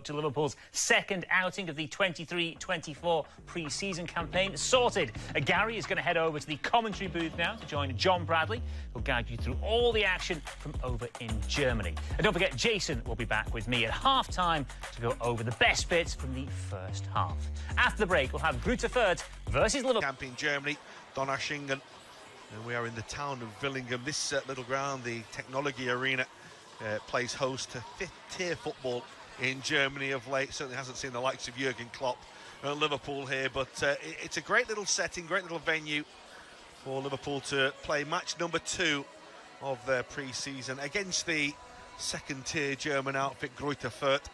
to Liverpool's second outing of the 23-24 pre-season campaign sorted. Gary is going to head over to the commentary booth now to join John Bradley, who'll guide you through all the action from over in Germany. And don't forget, Jason will be back with me at half-time to go over the best bits from the first half. After the break, we'll have greuther fürth versus Liverpool. Camp in Germany, Donaueschingen, and we are in the town of Villingen. This little ground, the Technology Arena, plays host to fifth-tier football in Germany of late. Certainly hasn't seen the likes of Jurgen Klopp at Liverpool here, but it's a great little setting, great little venue for Liverpool to play match number 2 of their pre-season against the second-tier German outfit, greuther fürth.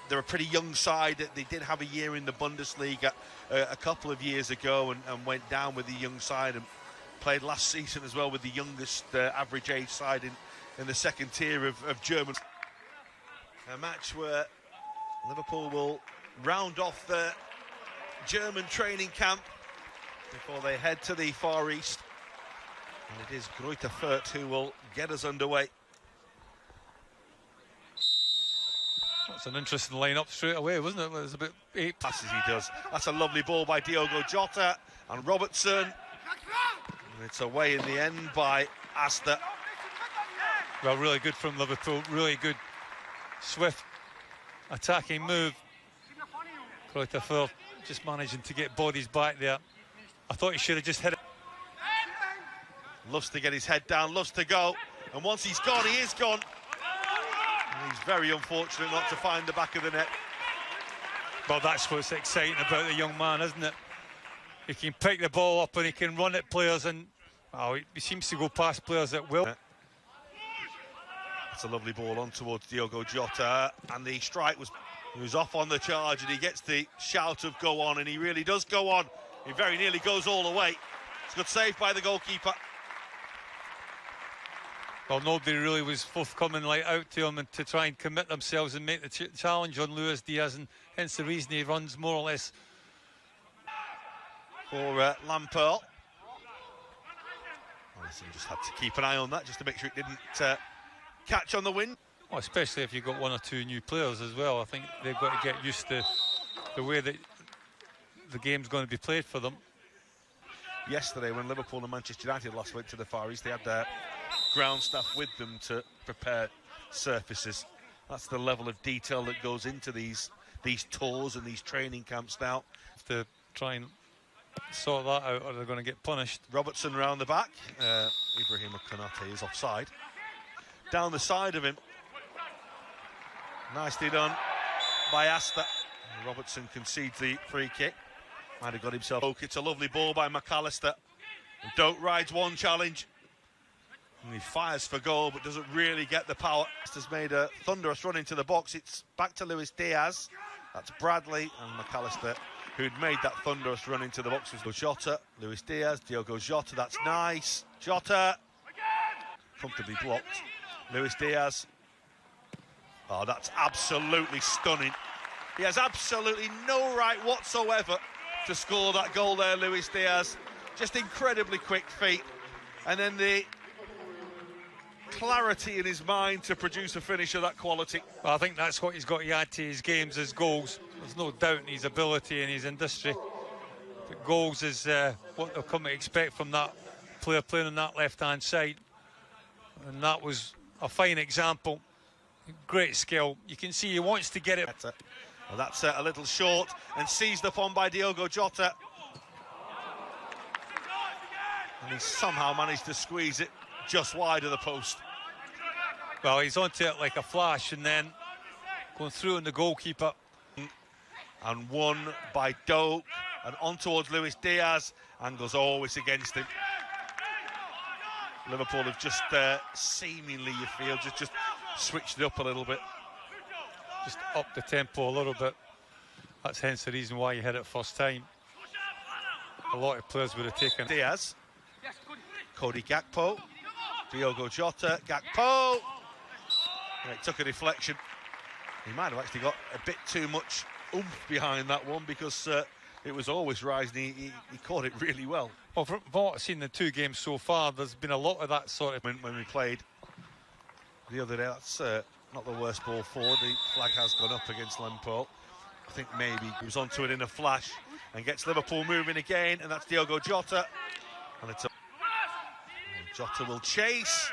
They're a pretty young side. They did have a year in the Bundesliga a couple of years ago and went down with the young side and played last season as well with the youngest average age side in the second tier of German. A match where Liverpool will round off the German training camp before they head to the Far East. And it is greuther fürth who will get us underway. That's an interesting line-up straight away, wasn't it? It was about 8 passes he does. That's a lovely ball by Diogo Jota and Robertson. And it's away in the end by Asta. Well, really good from Liverpool. Really good, swift, attacking move. greuther fürth just managing to get bodies back there. I thought he should have just hit it. Loves to get his head down, loves to go. And once he's gone, he is gone. And he's very unfortunate not to find the back of the net. Well, that's what's exciting about the young man, isn't it? He can pick the ball up and he can run at players, and he seems to go past players at will. It's a lovely ball on towards Diogo Jota, and the strike was off on the charge, and he gets the shout of go on, and he really does go on. He very nearly goes all the way. It's a good save by the goalkeeper. Well, nobody really was forthcoming out to him and to try and commit themselves and make the challenge on Luis Diaz, and hence the reason he runs more or less. For Lampert. Alisson just had to keep an eye on that just to make sure it didn't catch on the wind. Well, especially if you've got 1 or 2 new players as well. I think they've got to get used to the way that the game's going to be played for them. Yesterday, when Liverpool and Manchester United last went to the Far East, they had their ground staff with them to prepare surfaces. That's the level of detail that goes into these tours and these training camps now. Have to try and sort that out, or they're going to get punished. Robertson round the back. Ibrahim Konate is offside. Down the side of him. Nicely done by Asta. Robertson concedes the free kick. Might have got himself. It's a lovely ball by McAllister. And Doak rides one challenge. And he fires for goal, but doesn't really get the power. Has made a thunderous run into the box. It's back to Luis Diaz. That's Bradley and McAllister, who'd made that thunderous run into the box. With Jota, Luis Diaz, Diogo Jota. That's nice. Jota comfortably blocked. Luis Diaz. Oh, that's absolutely stunning. He has absolutely no right whatsoever to score that goal there, Luis Diaz. Just incredibly quick feet. And then the clarity in his mind to produce a finish of that quality. Well, I think that's what he's got to add to his games, is goals. There's no doubt in his ability and his industry. But goals is what they'll come to expect from that player playing on that left-hand side. And that was a fine example. Great skill. You can see he wants to get it. Well, that's a little short and seized upon by Diogo Jota. And he somehow managed to squeeze it just wide of the post. Well, he's onto it like a flash and then going through on the goalkeeper. And won by Doak and on towards Luis Diaz, and goes always against him. Liverpool have just seemingly, you feel, just switched it up a little bit. Just up the tempo a little bit. That's hence the reason why you hit it first time. A lot of players would have taken Diaz, Cody Gakpo, Diogo Jota, Gakpo. And it took a deflection. He might have actually got a bit too much oomph behind that one, because it was always rising. He caught it really well. Well, from what I've seen in the 2 games so far, there's been a lot of that sort of... When we played the other day, that's not the worst ball forward. The flag has gone up against Liverpool. I think maybe he was onto it in a flash and gets Liverpool moving again, and that's Diogo Jota. And it's Jota will chase.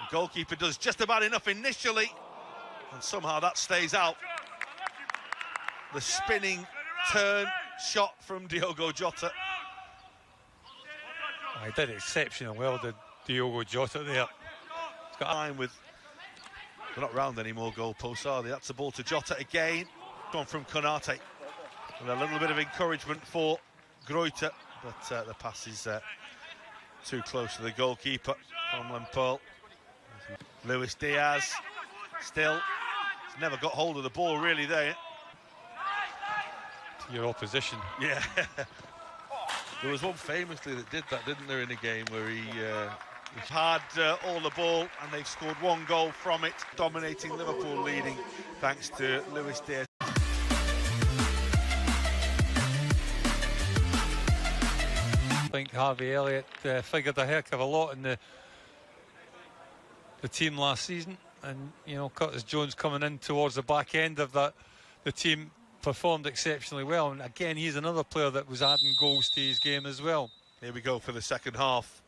The goalkeeper does just about enough initially, and somehow that stays out. The spinning turn shot from Diogo Jota. He did exceptionally well, did Diogo Jota there. He's got time with. They're not round anymore, goalposts, are they? That's the ball to Jota again. Gone from Konate. And a little bit of encouragement for Greuther, but the pass is too close to the goalkeeper from Liverpool. Luis Diaz still he's never got hold of the ball really there. To your opposition. Yeah. There was one famously that did that, didn't there, in a game where he had all the ball and they've scored one goal from it, dominating Liverpool leading thanks to Luis Diaz. I think Harvey Elliott figured a heck of a lot in the team last season, and you know, Curtis Jones coming in towards the back end of that, the team performed exceptionally well, and again he's another player that was adding goals to his game as well. Here we go for the second half.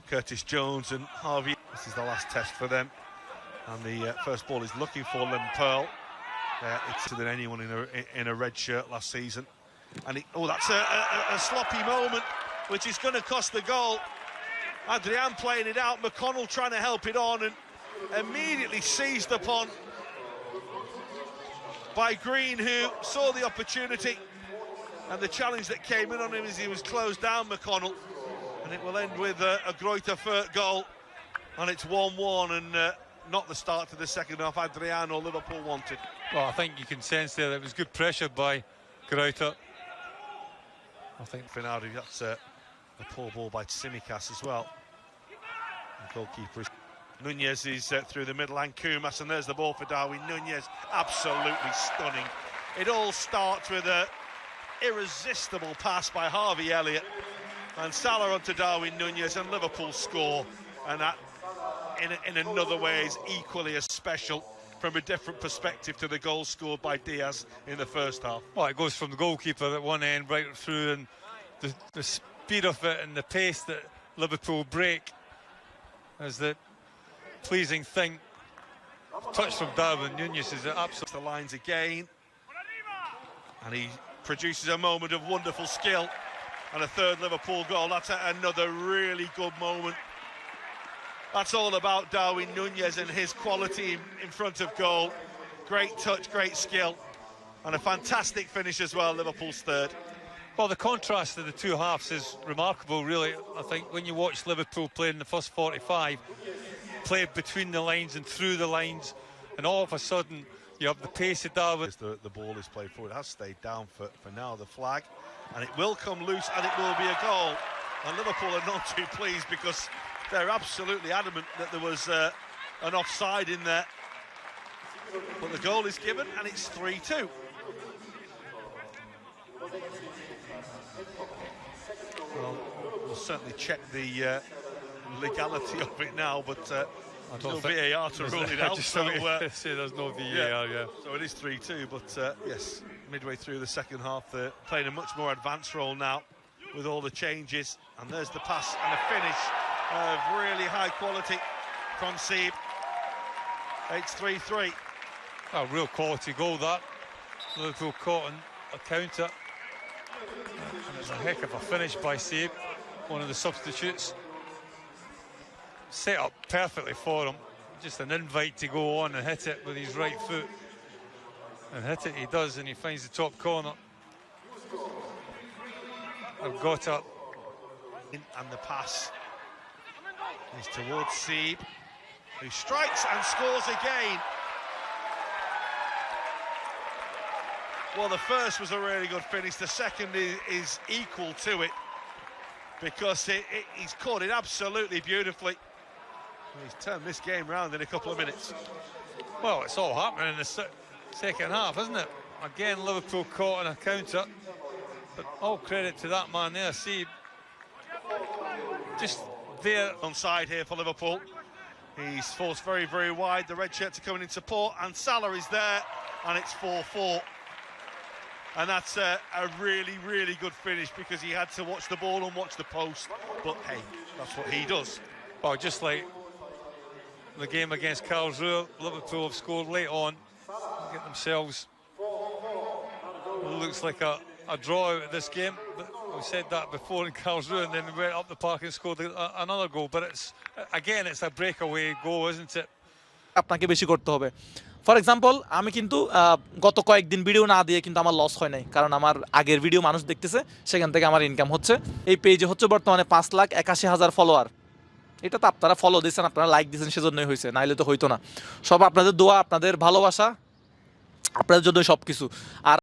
Curtis Jones and Harvey. This is the last test for them, and the first ball is looking for Liverpool. It's than anyone in a red shirt last season, and that's a sloppy moment, which is going to cost the goal. Adrian playing it out, McConnell trying to help it on, and immediately seized upon by Green, who saw the opportunity, and the challenge that came in on him as he was closed down, McConnell. And it will end with a greuther fürth goal, and it's 1-1, and not the start to the second half Adrian or Liverpool wanted. Well, I think you can sense there that it was good pressure by Greuther. I think Finardi, that's a poor ball by Tsimikas as well. The goalkeeper is Nunez is through the middle, and Kumas, and there's the ball for Darwin Nunez. Absolutely stunning. It all starts with a irresistible pass by Harvey Elliott, and Salah onto Darwin Nunez, and Liverpool score, and that in another way is equally as special from a different perspective to the goal scored by Diaz in the first half. well, it goes from the goalkeeper at one end right through, and the speed of it and the pace that Liverpool break is the pleasing thing. Touch from Darwin Nunez is absolutely. The lines again, and he produces a moment of wonderful skill, and a third Liverpool goal. That's another really good moment. That's all about Darwin Nunez and his quality in front of goal. Great touch, great skill, and a fantastic finish as well, Liverpool's third. Well, the contrast of the two halves is remarkable, really. I think when you watch Liverpool play in the first 45, played between the lines and through the lines, and all of a sudden you have the pace of Darwin. The ball is played forward. It has stayed down for now, the flag, and it will come loose, and it will be a goal. And Liverpool are not too pleased because they're absolutely adamant that there was an offside in there. But the goal is given, and it's 3-2. Well, we'll certainly check the legality of it now, but there's no VAR to rule it out. So say there's no VAR, yeah. So it is 3-2, but yes, midway through the second half, they're playing a much more advanced role now with all the changes. And there's the pass and the finish of really high quality from Seeb. It's 3-3. A real quality goal, that. Liverpool caught on a counter. And it's a heck of a finish by Seeb, one of the substitutes. Set up perfectly for him. Just an invite to go on and hit it with his right foot. And hit it he does, and he finds the top corner. I've got up. And the pass is towards Seeb, who strikes and scores again. Well, the first was a really good finish. The second is equal to it, because he's caught it absolutely beautifully. He's turned this game round in a couple of minutes. Well, it's all happening in the second half, isn't it? Again, Liverpool caught on a counter, but all credit to that man there, Seeb. Just there. Onside here for Liverpool. He's forced very, very wide. The red shirts are coming in support, and Salah is there, and it's 4-4. And that's a really, really good finish because he had to watch the ball and watch the post. But hey, that's what he does. Well, just like the game against Karlsruhe, Liverpool have scored late on, get themselves. Looks like a draw out of this game. But we said that before in Karlsruhe, and then we went up the park and scored another goal. But it's a breakaway goal, isn't it? আপনাকে বেশি করতে হবে। For example আমি কিন্তু গত কয়েকদিন video না দিয়ে কিন্তু আমার লস হয় নাই, কারণ আমার আগের ভিডিও মানুষ দেখতেছে, সেখান থেকে আমার ইনকাম হচ্ছে। এই পেজে হচ্ছে বর্তমানে 5,81,000 ফলোয়ার। এটা তো আপনারা ফলো দিয়েছেন, আপনারা লাইক দিয়েছেন, সেজন্যই হয়েছে, নাইলে তো হইতো না। সব আপনাদের দোয়া, আপনাদের ভালোবাসা, আপনাদের জন্য সব কিছু। আর